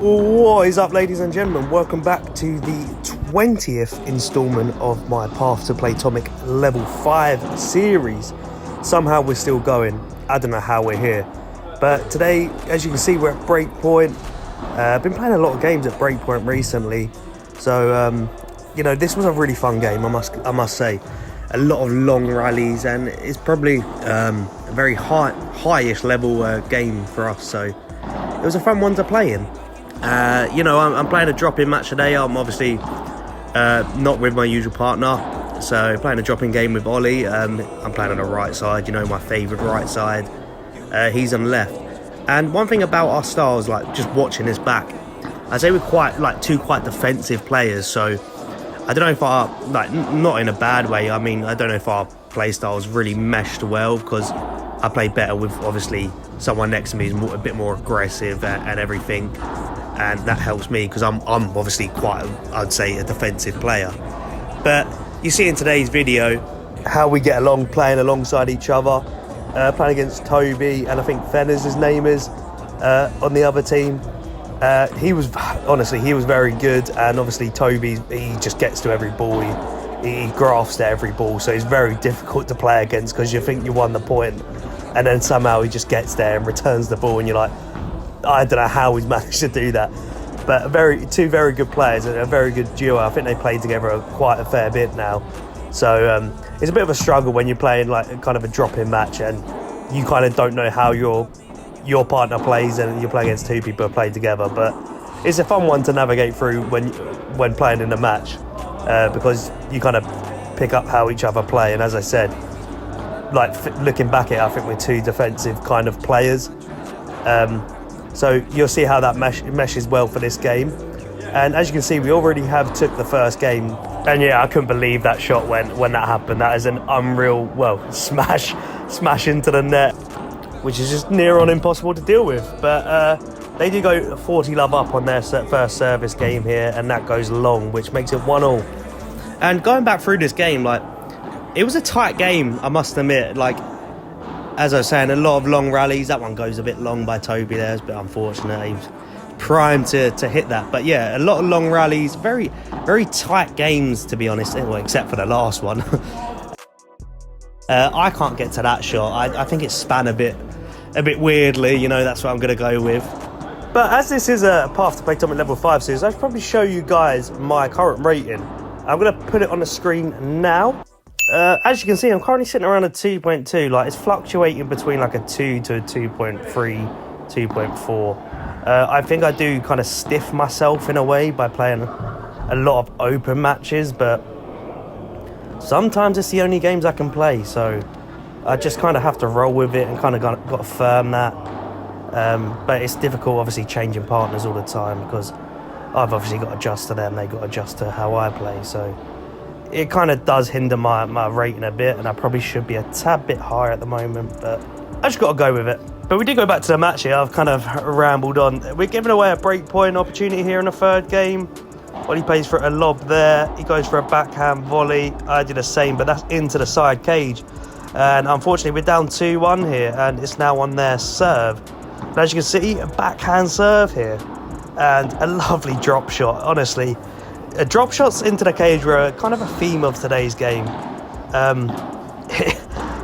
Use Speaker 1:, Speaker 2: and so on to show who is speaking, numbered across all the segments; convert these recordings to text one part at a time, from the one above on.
Speaker 1: What is up, ladies and gentlemen? Welcome back to the 20th installment of my Path to Playtomic Level 5 series. Somehow we're still going. I don't know how we're here. But today, as you can see, we're at Breakpoint. I've been playing a lot of games at Breakpoint recently. So, this was a really fun game, I must say. A lot of long rallies, and it's probably a very high-ish level game for us. So it was a fun one to play in. I'm playing a drop-in match today. I'm obviously not with my usual partner, so playing a drop-in game with Ollie. I'm playing on the right side, my favourite right side. He's on the left. And one thing about our styles, like just watching this back, I'd say we're quite defensive players. So I don't know if not in a bad way. I mean, I don't know if our play styles really meshed well, because I play better with obviously someone next to me who's a bit more aggressive and everything. And that helps me because I'm obviously quite, I'd say, a defensive player. But you see in today's video how we get along playing alongside each other, playing against Toby, and I think Fenner's his name is, on the other team. He was very good, and obviously Toby, he just gets to every ball, he grafts to every ball, so he's very difficult to play against because you think you won the point, and then somehow he just gets there and returns the ball, and you're like, I don't know how he's managed to do that. But two very good players and a very good duo. I think they played together quite a fair bit now. So it's a bit of a struggle when you're playing like kind of a drop-in match and you kind of don't know how your partner plays, and you're playing against two people who play together. But it's a fun one to navigate through when playing in a match, because you kind of pick up how each other play. And as I said, looking back at it, I think we're two defensive kind of players. So you'll see how that meshes well for this game. And as you can see, we already have took the first game. And yeah, I couldn't believe that shot when that happened. That is an unreal, smash into the net, which is just near on impossible to deal with. But they do go 40 love up on their first service game here, and that goes long, which makes it 1-1. And going back through this game, it was a tight game, I must admit. As I was saying, a lot of long rallies. That one goes a bit long by Toby there. It's a bit unfortunate. He was primed to hit that. But yeah, a lot of long rallies. Very, very tight games, to be honest. Well, except for the last one. I can't get to that shot. I think it span a bit weirdly. That's what I'm going to go with. But as this is a Path to Playtomic Level 5 series, I should probably show you guys my current rating. I'm going to put it on the screen now. As you can see, I'm currently sitting around a 2.2. It's fluctuating between a 2 to a 2.3, 2.4. I think I do kind of stiff myself in a way by playing a lot of open matches, but sometimes it's the only games I can play, so I just kind of have to roll with it and kind of got to firm that. But it's difficult, obviously, changing partners all the time, because I've obviously got to adjust to them, they've got to adjust to how I play, so it kind of does hinder my rating a bit, and I probably should be a tad bit higher at the moment, but I just got to go with it. But we did go back to the match here. I've kind of rambled on. We're giving away a breakpoint opportunity here in the third game. Ollie plays for a lob there. He goes for a backhand volley. I did the same, but that's into the side cage. And unfortunately, we're down 2-1 here, and it's now on their serve. And as you can see, a backhand serve here. And a lovely drop shot, honestly. Drop shots into the cage were kind of a theme of today's game.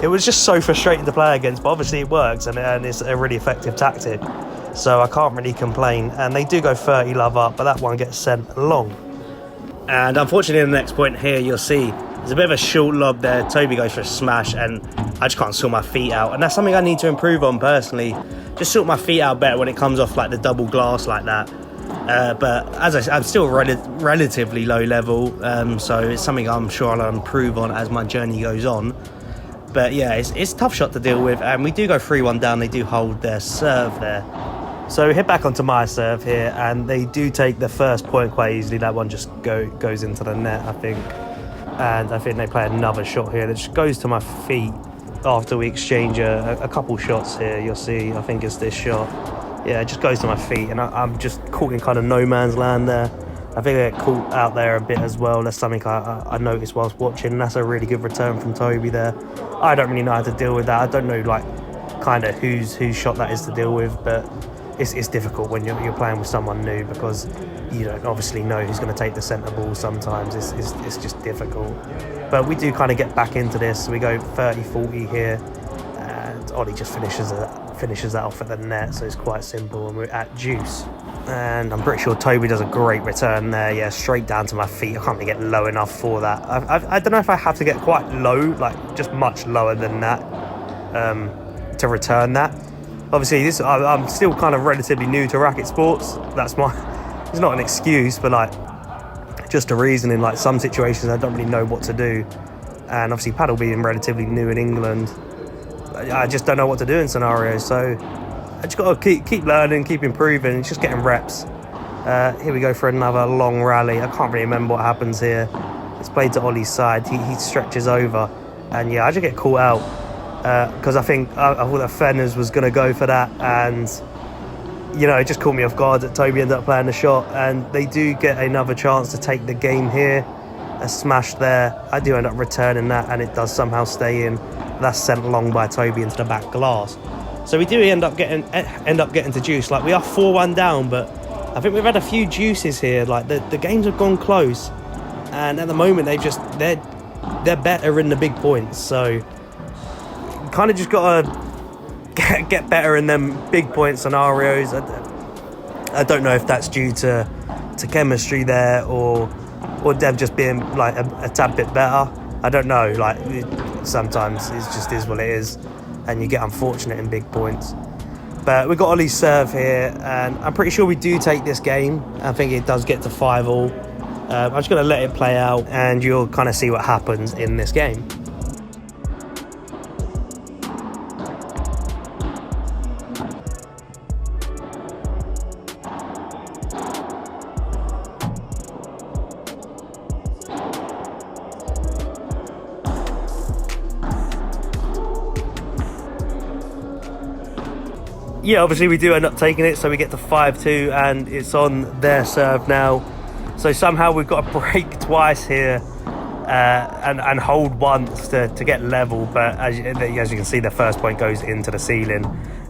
Speaker 1: It was just so frustrating to play against, but obviously it works, and it's a really effective tactic. So I can't really complain. And they do go 30 love up, but that one gets sent long. And unfortunately, in the next point here, you'll see there's a bit of a short lob there. Toby goes for a smash, and I just can't sort my feet out. And that's something I need to improve on personally. Just sort my feet out better when it comes off the double glass like that. But as I said, I'm still relatively low level, so it's something I'm sure I'll improve on as my journey goes on. But yeah, it's a tough shot to deal with, and we do go 3-1 down. They do hold their serve there. So we hit back onto my serve here, and they do take the first point quite easily. That one just goes into the net, I think. And I think they play another shot here that just goes to my feet after we exchange a couple shots here. You'll see, I think it's this shot. Yeah, it just goes to my feet, and I'm just caught in kind of no man's land there. I think I get caught out there a bit as well. That's something I noticed whilst watching, and that's a really good return from Toby there. I don't really know how to deal with that. I don't know kind of whose shot that is to deal with, but it's difficult when you're playing with someone new, because you don't obviously know who's going to take the centre ball sometimes. It's just difficult. But we do kind of get back into this. We go 30-40 here, and Ollie just finishes that off at the net, so it's quite simple, and we're at deuce. And I'm pretty sure Toby does a great return there. Yeah, straight down to my feet. I can't really get low enough for that. I don't know if I have to get quite low, like just much lower than that, to return that. Obviously, I'm still kind of relatively new to racket sports. It's not an excuse, but like just a reason. In like some situations, I don't really know what to do. And obviously, paddle being relatively new in England, I just don't know what to do in scenarios. So I just got to keep learning, keep improving, just getting reps. Here we go for another long rally. I can't really remember what happens here. It's played to Ollie's side. He stretches over, and yeah, I just get caught out because I thought that Fenners was going to go for that, and you know, it just caught me off guard that Toby ended up playing the shot, and they do get another chance to take the game here. A smash there. I do end up returning that, and it does somehow stay in. That's sent long by Toby into the back glass. So we do end up getting to deuce. Like, we are 4-1 down, but I think we've had a few deuces here. Like the games have gone close, and at the moment they're better in the big points. So kind of just got to get better in them big point scenarios. I don't know if that's due to chemistry there, or Dev just being like a tad bit better. I don't know. Like, sometimes it just is what it is, and you get unfortunate in big points. But we've got Ollie's serve here, and I'm pretty sure we do take this game. I think it does get to 5-all. I'm just going to let it play out, and you'll kind of see what happens in this game. Yeah, obviously we do end up taking it, so we get to 5-2, and it's on their serve now. So somehow we've got to break twice here and hold once to get level. But as you can see, the first point goes into the ceiling,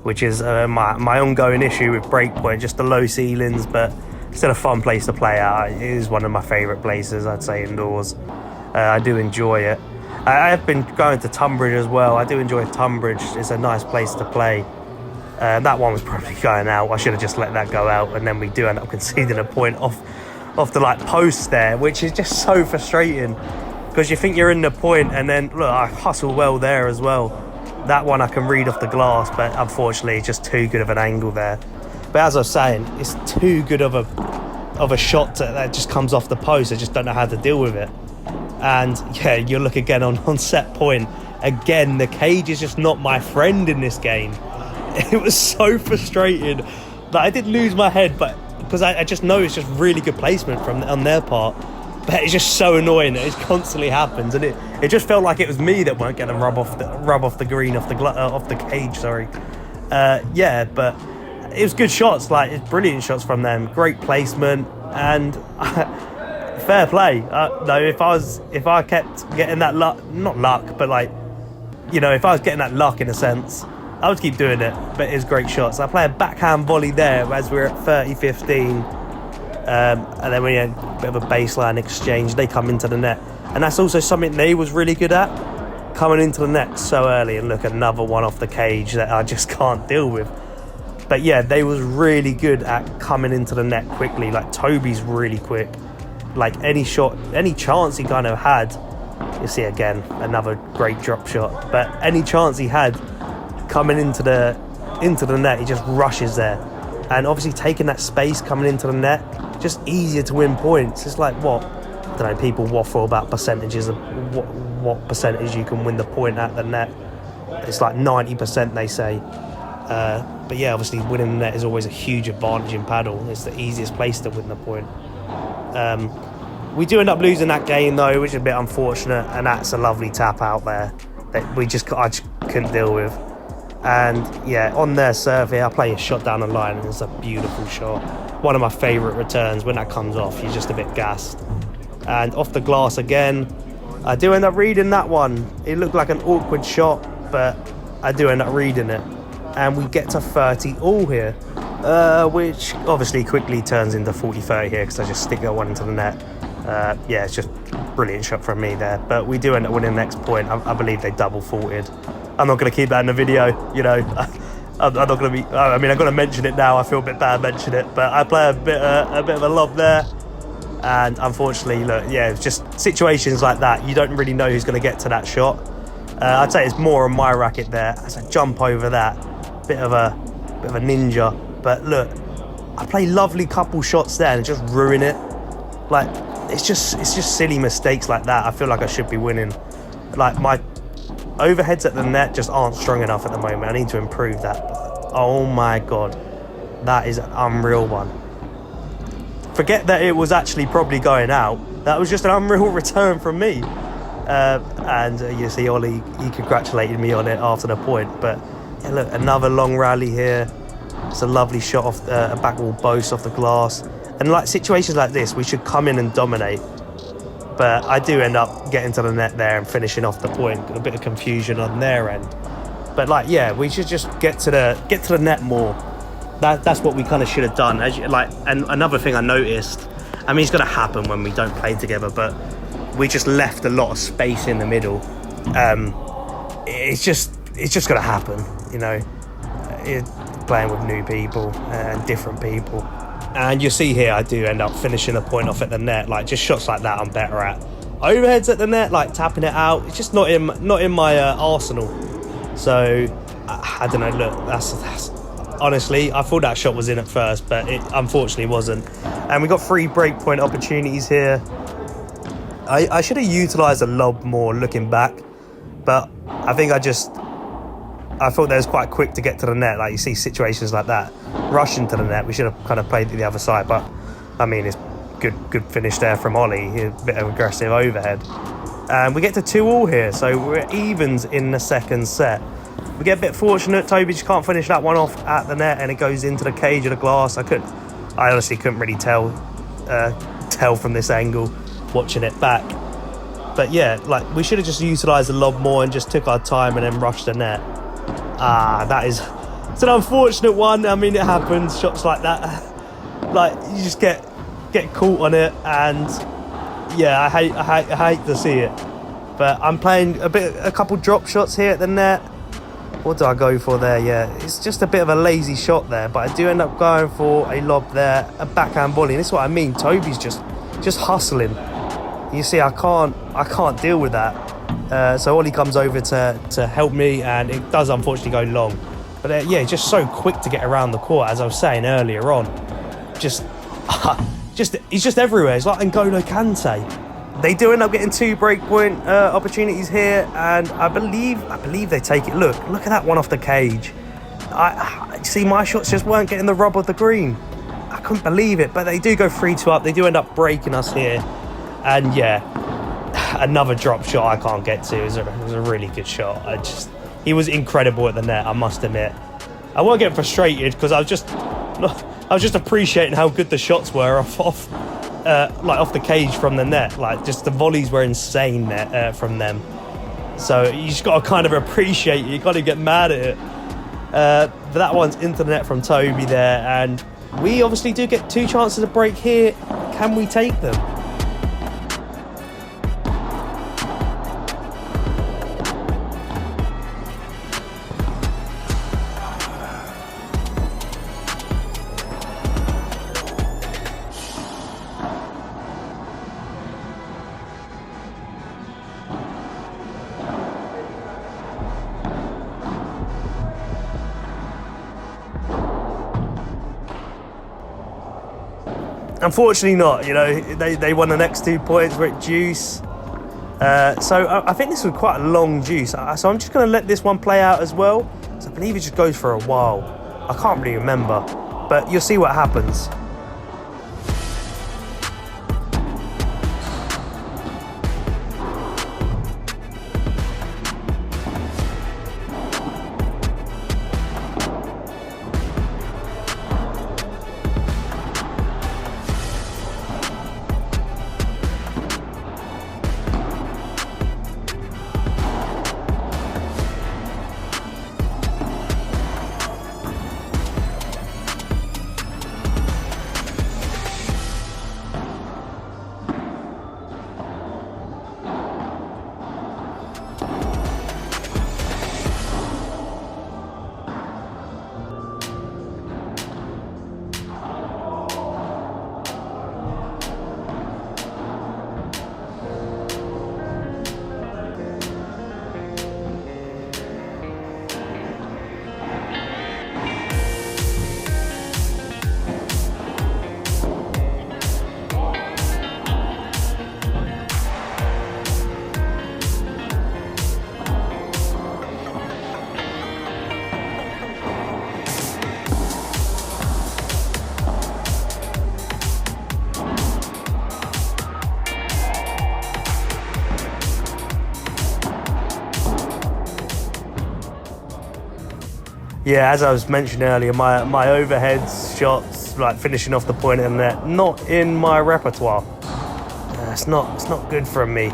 Speaker 1: which is my ongoing issue with break point, just the low ceilings, but still a fun place to play at. It is one of my favourite places, I'd say, indoors. I do enjoy it. I have been going to Tunbridge as well. I do enjoy Tunbridge. It's a nice place to play. That one was probably going out. I should have just let that go out, and then we do end up conceding a point off the like post there, which is just so frustrating, because you think you're in the point, and then look, I hustle well there as well. That one I can read off the glass, but unfortunately it's just too good of an angle there. But as I was saying, it's too good of a shot that just comes off the post. I just don't know how to deal with it. And yeah, you look again on set point. Again, the cage is just not my friend in this game. It was so frustrating. Like, I did lose my head, but because I just know it's just really good placement on their part. But it's just so annoying that it constantly happens, and it just felt like it was me that weren't getting rub off the green off the cage. Sorry. Yeah, but it was good shots. Like, it's brilliant shots from them. Great placement, and fair play. No, if I kept getting that luck, not luck, but like, you know, if I was getting that luck in a sense, I would keep doing it. But it's great shots. I play a backhand volley there as we're at 30-15, and then we had a bit of a baseline exchange. They come into the net, and that's also something they was really good at, coming into the net so early. And look, another one off the cage that I just can't deal with. But yeah, they was really good at coming into the net quickly. Like, Toby's really quick. Like, any shot, any chance he kind of had, you see again another great drop shot. But any chance he had coming into the net, he just rushes there. And obviously taking that space coming into the net, just easier to win points. It's like, what? I don't know, people waffle about percentages of what percentage you can win the point at the net. It's like 90%, they say. But yeah, obviously winning the net is always a huge advantage in paddle. It's the easiest place to win the point. We do end up losing that game though, which is a bit unfortunate, and that's a lovely tap out there that I just couldn't deal with. And yeah, on their serve here, I play a shot down the line, and it's a beautiful shot. One of my favourite returns. When that comes off, you're just a bit gassed. And off the glass again, I do end up reading that one. It looked like an awkward shot, but I do end up reading it. And we get to 30 all here. which obviously quickly turns into 40-30 here because I just stick that one into the net. Yeah, it's just brilliant shot from me there. But we do end up winning the next point. I believe they double faulted. I'm not going to keep that in the video, you know. I'm not going to be. I mean, I'm going to mention it now. I feel a bit bad mentioning it, but I play a bit of a lob there, and unfortunately, look, yeah, it's just situations like that. You don't really know who's going to get to that shot. I'd say it's more on my racket there as I jump over that. Bit of a ninja, but look, I play lovely couple shots there and just ruin it. Like it's just silly mistakes like that. I feel like I should be winning. Like my overheads at the net just aren't strong enough at the moment. I need to improve that. Oh my god, that is an unreal one. Forget that it was actually probably going out. That was just an unreal return from me. And you see Ollie, he congratulated me on it after the point. But yeah, look, another long rally here. It's a lovely shot off a back wall boast off the glass. And like situations like this, we should come in and dominate. But I do end up getting to the net there and finishing off the point. A bit of confusion on their end. But like, yeah, we should just get to the net more. That's what we kind of should have done. And another thing I noticed, I mean, it's going to happen when we don't play together, but we just left a lot of space in the middle. It's just going to happen, you know. Playing with new people and different people. And you see here, I do end up finishing the point off at the net. Like, just shots like that I'm better at. Overheads at the net, like tapping it out, it's just not in my arsenal. So, I don't know, look, that's honestly, I thought that shot was in at first, but it unfortunately wasn't. And we got 3 break point opportunities here. I should have utilised a lob more looking back, but I think I thought that was quite quick to get to the net. Like, you see situations like that, rushing to the net. We should have kind of played to the other side, but I mean, it's good finish there from Ollie. A bit of aggressive overhead. And we get to 2-2 here, so we're at evens in the second set. We get a bit fortunate. Toby just can't finish that one off at the net, and it goes into the cage of the glass. I honestly couldn't really tell from this angle, watching it back. But yeah, like, we should have just utilised the lob more and just took our time and then rushed the net. It's an unfortunate one. I mean, it happens, shots like that. Like, you just get caught on it, and yeah, I hate to see it. But I'm playing a couple drop shots here at the net. What do I go for there? Yeah, it's just a bit of a lazy shot there, but I do end up going for a lob there, a backhand volley. And this is what I mean. Toby's just hustling. You see, I can't deal with that. So Ollie comes over to help me, and it does unfortunately go long. But yeah, just so quick to get around the court, as I was saying earlier on. He's just everywhere. It's like N'Golo Kante. They do end up getting 2 breakpoint opportunities here, and I believe they take it. Look at that one off the cage. I see my shots just weren't getting the rub of the green. I couldn't believe it, but they do go 3-2 up. They do end up breaking us here, and yeah, another drop shot I can't get to. It was a really good shot. He was incredible at the net, I must admit. I won't get frustrated because I was just appreciating how good the shots were off the cage from the net. Like, just the volleys were insane there from them. So you just got to kind of appreciate it. You got to get mad at it. But that one's into the net from Toby there, and we obviously do get 2 chances to break here. Can we take them? Unfortunately not, you know, they won the next 2 points, we're at deuce. So I think this was quite a long deuce. So I'm just going to let this one play out as well. So I believe it just goes for a while. I can't really remember, but you'll see what happens. Yeah, as I was mentioning earlier, my overhead shots, like finishing off the point in the net, not in my repertoire. It's not good from me.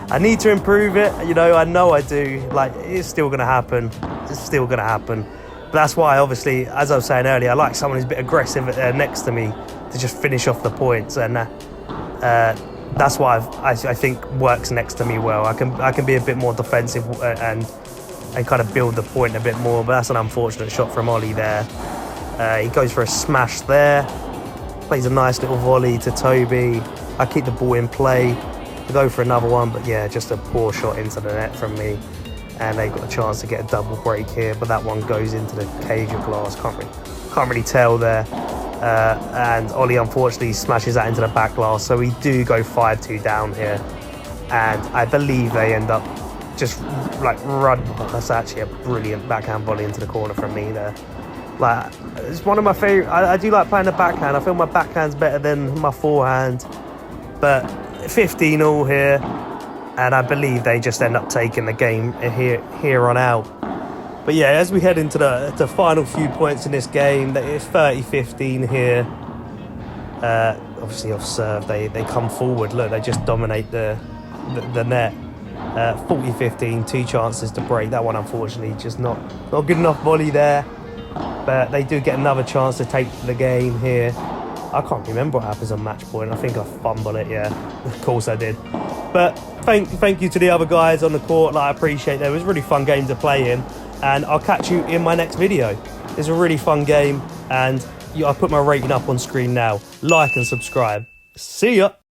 Speaker 1: I need to improve it. You know I do. Like, it's still gonna happen. It's still gonna happen. But that's why, obviously, as I was saying earlier, I like someone who's a bit aggressive next to me to just finish off the points, and that's why I think works next to me well. I can be a bit more defensive and kind of build the point a bit more. But that's an unfortunate shot from Ollie there. He goes for a smash there. Plays a nice little volley to Toby. I keep the ball in play. I go for another one, but yeah, just a poor shot into the net from me. And they've got a chance to get a double break here, but that one goes into the cage of glass. Can't really tell there. And Ollie unfortunately smashes that into the back glass, so we do go 5-2 down here. And I believe they end up just like run. That's actually a brilliant backhand volley into the corner from me there. Like, it's one of my favorite. I do like playing the backhand. I feel my backhand's better than my forehand. But 15 all here, and I believe they just end up taking the game here on out. But yeah, as we head into the final few points in this game, it's 30-15 here. Obviously off serve, they come forward. Look, they just dominate the net. 40-15, 2 chances to break. That one, unfortunately, just not good enough volley there. But they do get another chance to take the game here. I can't remember what happens on match point. I think I fumble it, yeah. Of course I did. But thank you to the other guys on the court. Like, I appreciate it. It was a really fun game to play in. And I'll catch you in my next video. It's a really fun game. And I'll put my rating up on screen now. Like and subscribe. See ya.